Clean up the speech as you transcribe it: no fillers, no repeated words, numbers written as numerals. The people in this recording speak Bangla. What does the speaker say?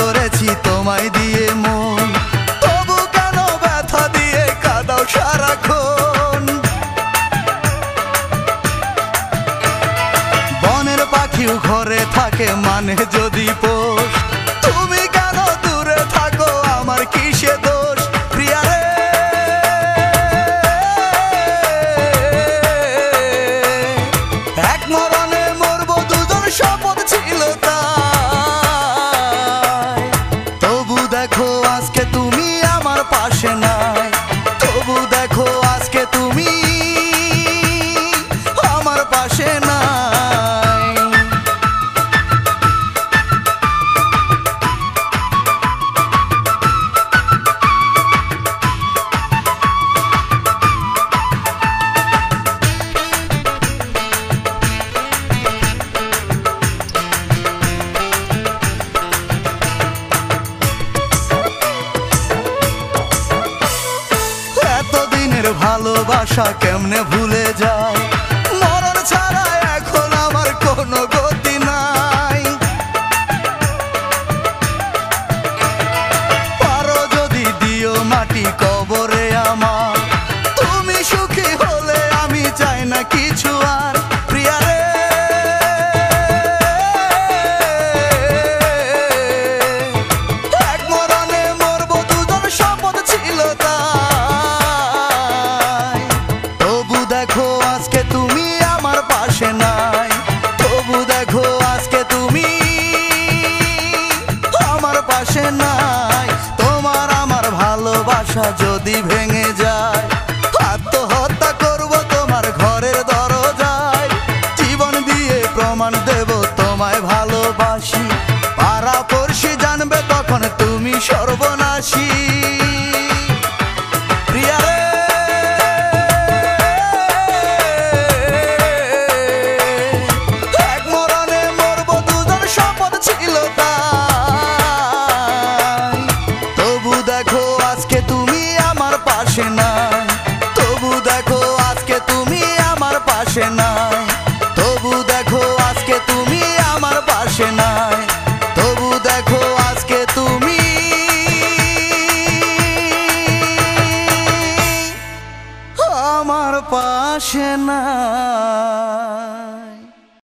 করেছি তোমায় দিয়ে মন, তবু কেন ব্যথা দিয়ে কাঁদাও সারাক্ষণ। বনের পাখিও ঘরে থাকে মানে যদি পোষ, তুমি কেন দূরে থাকো আমার কিসে দোষ প্রিয়া রে। এক মরণে মরবো দুজন শপথ ছিল তাই, তবু দেখো আজকে তুমি আমার পাশে নাই, তবু দেখো আজকে তুমি আমার পাশে নাই। ভালোবাসা কেমনে ভুলে যায়, মরণ ছাড়া এখন আমার কোনো গতি নাই। পারো যদি দিও মাটি কবরে আমার, তুমি সুখী হলে আমি চাই না কিছু আর প্রিয়া রে। এক মরণে মরবো দুজন শপথ ছিল তাই, তবু দেখো আজকে তুমি আমার পাশে নাই, তবু দেখো আজকে তুমি আমার পাশে নাই। তোমার আমার ভালোবাসা যদি ভেঙে যায়, আত্মহত্যা করব তোমার ঘরের দরজায়, জীবন দিয়ে প্রমাণ দেব তোমায় ভালোবাসি, পাড়া পড়শি জানবে তখন তুমি সর্বনাশী প্রিয়া রে। এক মরণে মরবো দুজন শপথ ছিল তাই, তবু দেখো আজকে তুমি আমার পাশে নাই, তবু দেখো আজকে তুমি আমার পাশে নাই, তবু দেখো আজকে তুমি আমার পাশে নাই, তবু দেখো আজকে তুমি আমার পাশে নাই।